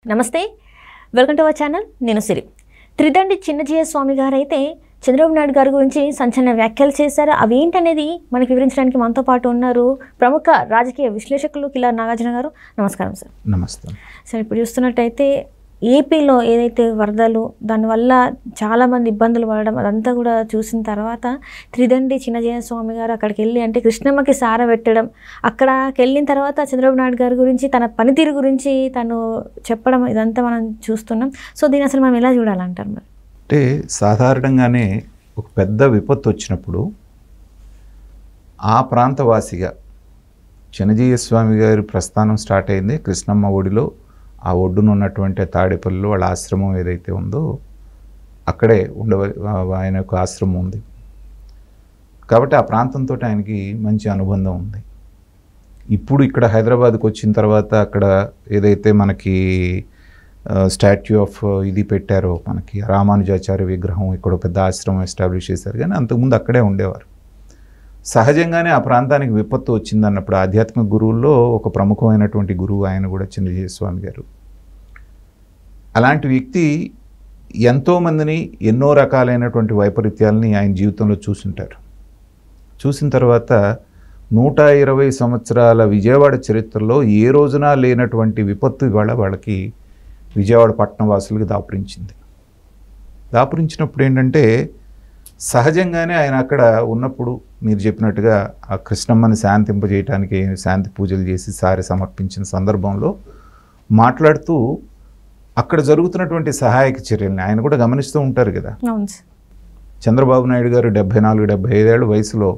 నమస్తే, welcome to our channel. నేను సిరి. త్రిదండి చిన్నజీయ స్వామి గారు అయితే చంద్రబాబు నాయుడు గారి గురించి సంచలన వ్యాఖ్యలు చేశారు. అవి ఏంటనేది మనకు వివరించడానికి మనతో పాటు ఉన్నారు ప్రముఖ రాజకీయ విశ్లేషకులు కిలార్ నాగార్జున గారు. నమస్కారం సార్. నమస్తే సార్, ఇప్పుడు చూస్తున్నట్టయితే ఏపీలో ఏదైతే వరదలు దానివల్ల చాలామంది ఇబ్బందులు పడడం అదంతా కూడా చూసిన తర్వాత త్రిదండి చిన్నజీయ స్వామి గారు అక్కడికి వెళ్ళి అంటే కృష్ణమ్మకి సార పెట్టడం, అక్కడికి వెళ్ళిన తర్వాత చంద్రబాబు నాయుడు గారి గురించి తన పనితీరు గురించి తను చెప్పడం ఇదంతా మనం చూస్తున్నాం. సో దీన్ని అసలు మనం ఎలా చూడాలంటారు? మరి అంటే సాధారణంగానే ఒక పెద్ద విపత్తు వచ్చినప్పుడు ఆ ప్రాంతవాసిగా చిన్నజీయ స్వామి గారి ప్రస్థానం స్టార్ట్ అయింది కృష్ణమ్మ ఒడిలో. ఆ ఒడ్డున ఉన్నటువంటి తాడేపల్లిలో వాళ్ళ ఆశ్రమం ఏదైతే ఉందో అక్కడే ఆయన యొక్క ఆశ్రమం ఉంది కాబట్టి ఆ ప్రాంతంతో ఆయనకి మంచి అనుబంధం ఉంది. ఇప్పుడు ఇక్కడ హైదరాబాద్కి వచ్చిన తర్వాత అక్కడ ఏదైతే మనకి స్టాట్యూ ఆఫ్ ఇది పెట్టారో, మనకి రామానుజాచార్య విగ్రహం, ఇక్కడ పెద్ద ఆశ్రమం ఎస్టాబ్లిష్ చేశారు. కానీ అంతకుముందు అక్కడే ఉండేవారు. సహజంగానే ఆ ప్రాంతానికి విపత్తు వచ్చిందన్నప్పుడు ఆధ్యాత్మిక గురువుల్లో ఒక ప్రముఖమైనటువంటి గురువు ఆయన కూడా చిన్నజీయ స్వామి గారు. అలాంటి వ్యక్తి ఎంతోమందిని ఎన్నో రకాలైనటువంటి వైపరీత్యాలని ఆయన జీవితంలో చూసుంటారు. చూసిన తర్వాత 120 సంవత్సరాల విజయవాడ చరిత్రలో ఏ రోజున లేనటువంటి విపత్తు ఇవాళ వాళ్ళకి విజయవాడ పట్టణ వాసులకు దాపురించింది. దాపురించినప్పుడు ఏంటంటే సహజంగానే ఆయన అక్కడ ఉన్నప్పుడు మీరు చెప్పినట్టుగా ఆ కృష్ణమ్మని శాంతింపజేయటానికి శాంతి పూజలు చేసి సారి సమర్పించిన సందర్భంలో మాట్లాడుతూ అక్కడ జరుగుతున్నటువంటి సహాయక చర్యల్ని ఆయన కూడా గమనిస్తూ ఉంటారు కదా. చంద్రబాబు నాయుడు గారు 74-75 ఏళ్ళ వయసులో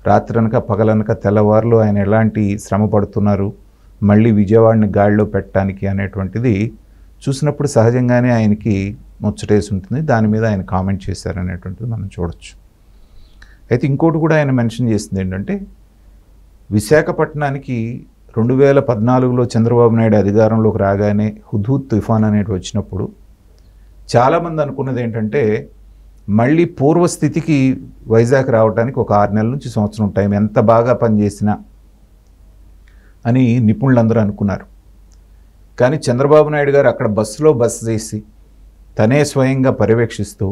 రాత్రనక పగలనక తెల్లవారులు ఆయన ఎలాంటి శ్రమ పడుతున్నారు మళ్ళీ విజయవాడని గాడిలో పెట్టడానికి అనేటువంటిది చూసినప్పుడు సహజంగానే ఆయనకి ముచ్చటేసి ఉంటుంది. దాని మీద ఆయన కామెంట్ చేశారనేటువంటిది మనం చూడొచ్చు. అయితే ఇంకోటి కూడా ఆయన మెన్షన్ చేసింది ఏంటంటే విశాఖపట్నానికి 2014లో చంద్రబాబు నాయుడు అధికారంలోకి రాగానే హుద్హుద్ తుఫాన్ అనేది వచ్చినప్పుడు చాలామంది అనుకున్నది ఏంటంటే మళ్ళీ పూర్వస్థితికి వైజాగ్ రావడానికి ఒక 6 నెలల నుంచి సంవత్సరం టైం, ఎంత బాగా పనిచేసినా అని నిపుణులందరూ అనుకున్నారు. కానీ చంద్రబాబు నాయుడు గారు అక్కడ బస్సు చేసి తనే స్వయంగా పర్యవేక్షిస్తూ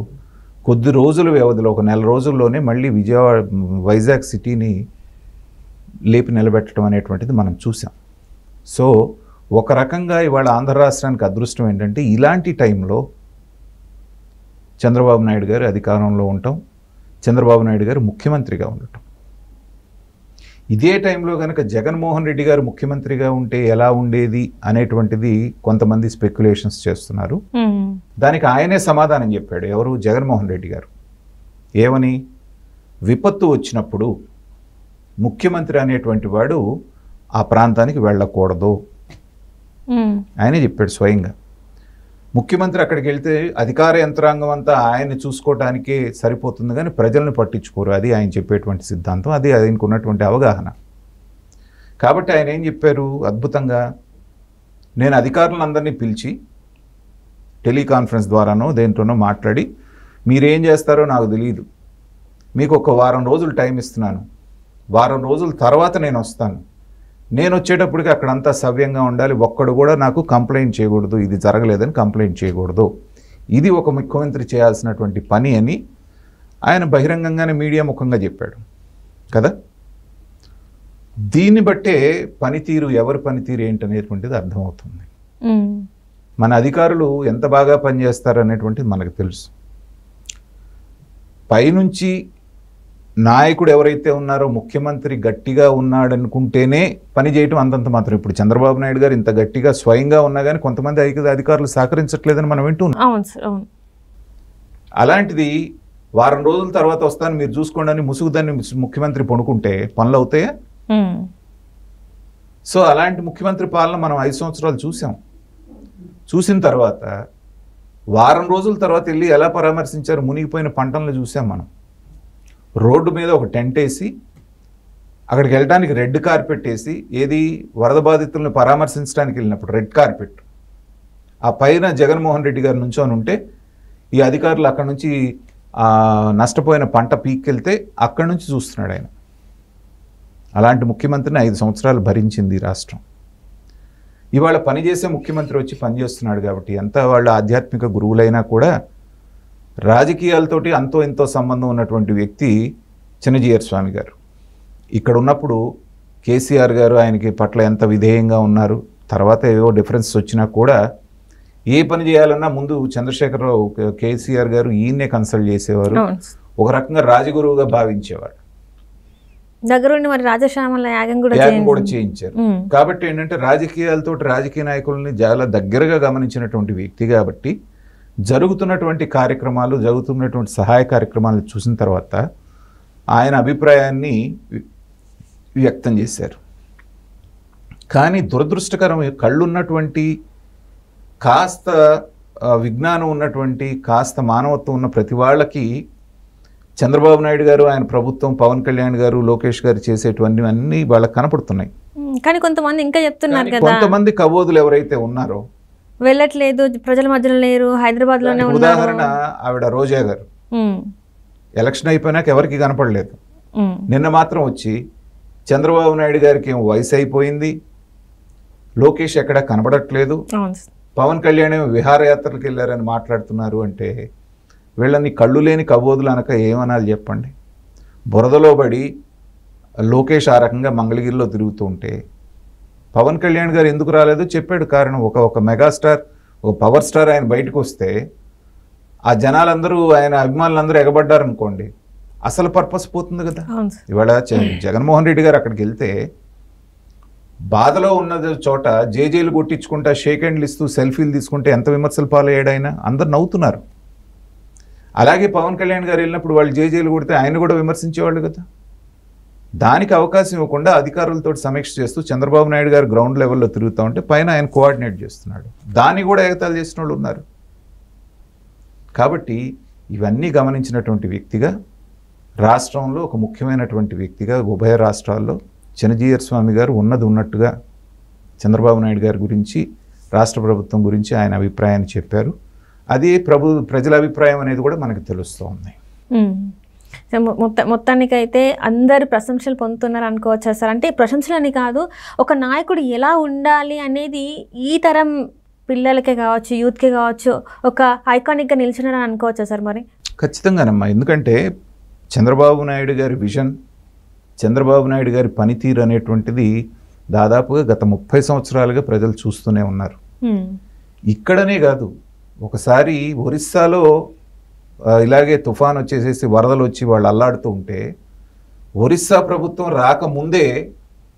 కొద్ది రోజుల వ్యవధిలో ఒక 1 నెల రోజుల్లోనే మళ్ళీ వైజాగ్ సిటీని లేపి నిలబెట్టడం అనేటువంటిది మనం చూసాం. సో ఒక రకంగా ఇవాళ ఆంధ్ర రాష్ట్రానికి అదృష్టం ఏంటంటే ఇలాంటి టైంలో చంద్రబాబు నాయుడు గారు అధికారంలో ఉండటం, చంద్రబాబు నాయుడు గారు ముఖ్యమంత్రిగా ఉండటం. ఇదే టైంలో కనుక జగన్మోహన్ రెడ్డి గారు ముఖ్యమంత్రిగా ఉంటే ఎలా ఉండేది అనేటువంటిది కొంతమంది స్పెక్యులేషన్స్ చేస్తున్నారు. దానికి ఆయనే సమాధానం చెప్పాడు. ఎవరు? జగన్మోహన్ రెడ్డి గారు. ఏమని? విపత్తు వచ్చినప్పుడు ముఖ్యమంత్రి అనేటువంటి వాడు ఆ ప్రాంతానికి వెళ్ళకూడదు ఆయనే చెప్పాడు స్వయంగా. ముఖ్యమంత్రి అక్కడికి వెళ్తే అధికార యంత్రాంగం అంతా ఆయన్ని చూసుకోవటానికే సరిపోతుంది కానీ ప్రజలను పట్టించుకోరు. అది ఆయన చెప్పేటువంటి సిద్ధాంతం, అది ఆయనకు ఉన్నటువంటి అవగాహన. కాబట్టి ఆయన ఏం చెప్పారు అద్భుతంగా, నేను అధికారులందరినీ పిలిచి టెలికాన్ఫరెన్స్ ద్వారానో దేంట్లోనో మాట్లాడి మీరేం చేస్తారో నాకు తెలియదు, మీకు ఒక వారం రోజులు టైం ఇస్తున్నాను, వారం రోజుల తర్వాత నేను వస్తాను, నేను వచ్చేటప్పటికి అక్కడంతా సవ్యంగా ఉండాలి, ఒక్కడు కూడా నాకు కంప్లైంట్ చేయకూడదు, ఇది జరగలేదని కంప్లైంట్ చేయకూడదు, ఇది ఒక ముఖ్యమంత్రి చేయాల్సినటువంటి పని అని ఆయన బహిరంగంగానే మీడియా ముఖంగా చెప్పాడు కదా. దీన్ని బట్టే పనితీరు, ఎవరి పనితీరు ఏంటనేటువంటిది అర్థమవుతుంది. మన అధికారులు ఎంత బాగా పనిచేస్తారు అనేటువంటిది మనకు తెలుసు. పైనుంచి నాయకుడు ఎవరైతే ఉన్నారో ముఖ్యమంత్రి గట్టిగా ఉన్నాడనుకుంటేనే పని చేయటం అంతంత మాత్రం. ఇప్పుడు చంద్రబాబు నాయుడు గారు ఇంత గట్టిగా స్వయంగా ఉన్నా కానీ కొంతమంది అధికారులు సహకరించట్లేదని మనం వింటున్నాం. అలాంటిది వారం రోజుల తర్వాత వస్తాను మీరు చూసుకోండి అని ముసుగుదాన్ని ముఖ్యమంత్రి పనుకుంటే పనులు అవుతాయా? సో అలాంటి ముఖ్యమంత్రి పాలన మనం 5 సంవత్సరాలు చూసాం. చూసిన తర్వాత వారం రోజుల తర్వాత వెళ్ళి ఎలా పరామర్శించారు, మునిగిపోయిన పంటలను చూసాం మనం. రోడ్డు మీద ఒక టెంట్ వేసి అక్కడికి వెళ్ళడానికి రెడ్ కార్పెట్ వేసి, ఏది వరద బాధితులను పరామర్శించడానికి వెళ్ళినప్పుడు రెడ్ కార్పెట్, ఆ పైన జగన్మోహన్ రెడ్డి గారి నుంచొని ఉంటే ఈ అధికారులు అక్కడ నుంచి నష్టపోయిన పంట పీక్కెళ్తే అక్కడి నుంచి చూస్తున్నాడు ఆయన. అలాంటి ముఖ్యమంత్రిని 5 సంవత్సరాలు భరించింది రాష్ట్రం. ఇవాళ పనిచేసే ముఖ్యమంత్రి వచ్చి పనిచేస్తున్నాడు కాబట్టి ఎంత వాళ్ళ ఆధ్యాత్మిక గురువులైనా కూడా రాజకీయాలతోటి అంతో ఎంతో సంబంధం ఉన్నటువంటి వ్యక్తి చిన్నజీయర్ స్వామి గారు. ఇక్కడ ఉన్నప్పుడు కేసీఆర్ గారు ఆయనకి పట్ల ఎంత విధేయంగా ఉన్నారు, తర్వాత ఏవో డిఫరెన్స్ వచ్చినా కూడా ఏ పని చేయాలన్నా ముందు చంద్రశేఖరరావు కేసీఆర్ గారు ఈయన్నే కన్సల్ట్ చేసేవారు, ఒక రకంగా రాజగురువుగా భావించేవారు. దగ్గరుండి మరి రాజశ్యామల యాగం కూడా చేయించారు. కాబట్టి ఏంటంటే రాజకీయాలతో రాజకీయ నాయకుల్ని చాలా దగ్గరగా గమనించినటువంటి వ్యక్తి కాబట్టి జరుగుతున్నటువంటి కార్యక్రమాలు, జరుగుతున్నటువంటి సహాయ కార్యక్రమాలను చూసిన తర్వాత ఆయన అభిప్రాయాన్ని వ్యక్తం చేశారు. కానీ దురదృష్టకరం, కళ్ళున్నటువంటి కాస్త విజ్ఞానం ఉన్నటువంటి కాస్త మానవత్వం ఉన్న ప్రతి వాళ్ళకి చంద్రబాబు నాయుడు గారు, ఆయన ప్రభుత్వం, పవన్ కళ్యాణ్ గారు, లోకేష్ గారు చేసేటివన్నీ వాళ్ళకి కనపడుతున్నాయి. కానీ కొంతమంది ఇంకా చెప్తున్నారు కదా, కొంతమంది కబోదులు ఎవరైతే ఉన్నారో వెళ్ళట్లేదు, ప్రజల మధ్యలో లేరు, హైదరాబాద్ లోనే ఉన్నారు. ఉదాహరణ ఆవిడ రోజా గారు ఎలక్షన్ అయిపోయినాక ఎవరికి కనపడలేదు. నిన్న మాత్రం వచ్చి చంద్రబాబు నాయుడు గారికి ఏమో వయసు అయిపోయింది, లోకేష్ ఎక్కడ కనబడట్లేదు, పవన్ కళ్యాణ్ ఏమో విహారయాత్రలకు వెళ్ళారని మాట్లాడుతున్నారు. అంటే వీళ్ళని కళ్ళు లేని కబోదులు అనక ఏమనాలి చెప్పండి. బురదలో పడి లోకేష్ ఆ రకంగా మంగళగిరిలో తిరుగుతూ ఉంటే పవన్ కళ్యాణ్ గారు ఎందుకు రాలేదో చెప్పాడు కారణం. ఒక మెగాస్టార్, ఒక పవర్ స్టార్ ఆయన బయటకు వస్తే ఆ జనాలందరూ, ఆయన అభిమానులందరూ ఎగబడ్డారనుకోండి, అసలు పర్పస్ పోతుంది కదా. ఇవాళ జగన్మోహన్ రెడ్డి గారు అక్కడికి వెళ్తే బాధలో ఉన్న చోట జేజేలు కొట్టించుకుంటా, షేక్ హ్యాండ్లు ఇస్తూ సెల్ఫీలు తీసుకుంటే ఎంత విమర్శలు పాలయ్యాడు ఆయన, అందరు నవ్వుతున్నారు. అలాగే పవన్ కళ్యాణ్ గారు వెళ్ళినప్పుడు వాళ్ళు జేజేలు కొడితే ఆయన కూడా విమర్శించేవాళ్ళు కదా. దానికి అవకాశం ఇవ్వకుండా అధికారులతో సమీక్ష చేస్తూ చంద్రబాబు నాయుడు గారు గ్రౌండ్ లెవెల్లో తిరుగుతూ ఉంటే పైన ఆయన కోఆర్డినేట్ చేస్తున్నాడు. దాన్ని కూడా ఎగతాళి చేసిన వాళ్ళు ఉన్నారు. కాబట్టి ఇవన్నీ గమనించినటువంటి వ్యక్తిగా, రాష్ట్రంలో ఒక ముఖ్యమైనటువంటి వ్యక్తిగా, ఉభయ రాష్ట్రాల్లో చిన్నజీయర్ స్వామి గారు ఉన్నది ఉన్నట్టుగా చంద్రబాబు నాయుడు గారి గురించి, రాష్ట్ర ప్రభుత్వం గురించి ఆయన అభిప్రాయాన్ని చెప్పారు. అది ప్రజల అభిప్రాయం అనేది కూడా మనకు తెలుస్తూ ఉంది. మొత్తానికైతే అందరు ప్రశంసలు పొందుతున్నారు అనుకోవచ్చా సార్? అంటే ప్రశంసలని కాదు, ఒక నాయకుడు ఎలా ఉండాలి అనేది ఈ తరం పిల్లలకే కావచ్చు, యూత్కే కావచ్చు, ఒక ఐకానిక్గా నిలిచినారని అనుకోవచ్చా సార్? మరి ఖచ్చితంగానమ్మా. ఎందుకంటే చంద్రబాబు నాయుడు గారి విజన్, చంద్రబాబు నాయుడు గారి పనితీరు అనేటువంటిది దాదాపుగా గత 30 సంవత్సరాలుగా ప్రజలు చూస్తూనే ఉన్నారు. ఇక్కడనే కాదు, ఒకసారి ఒరిస్సాలో ఇలాగే తుఫాన్ వచ్చేసేసి వరదలు వచ్చి వాళ్ళు అల్లాడుతూ ఉంటే ఒరిస్సా ప్రభుత్వం రాకముందే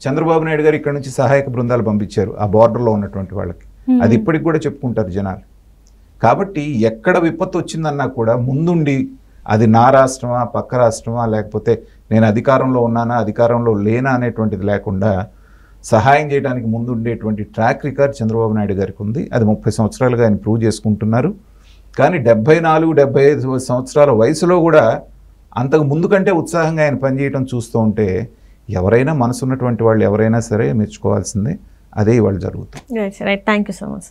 చంద్రబాబు నాయుడు గారు ఇక్కడ నుంచి సహాయక బృందాలు పంపించారు ఆ బార్డర్లో ఉన్నటువంటి వాళ్ళకి. అది ఇప్పటికి కూడా చెప్పుకుంటారు జనాలు. కాబట్టి ఎక్కడ విపత్తు వచ్చిందన్నా కూడా ముందుండి, అది నా రాష్ట్రమా, పక్క రాష్ట్రమా, లేకపోతే నేను అధికారంలో ఉన్నానా, అధికారంలో లేనా అనేటువంటిది లేకుండా సహాయం చేయడానికి ముందుండేటువంటి ట్రాక్ రికార్డ్ చంద్రబాబు నాయుడు గారికి ఉంది. అది 30 సంవత్సరాలుగా ఆయన ప్రూవ్ చేసుకుంటున్నారు. కానీ 74-75 సంవత్సరాల వయసులో కూడా అంతకు ముందు కంటే ఉత్సాహంగా ఆయన పనిచేయడం చూస్తూ ఉంటే ఎవరైనా, మనసున్నటువంటి వాళ్ళు ఎవరైనా సరే మెచ్చుకోవాల్సిందే. అదే ఇవాళ జరుగుతుంది. Right, thank you so much.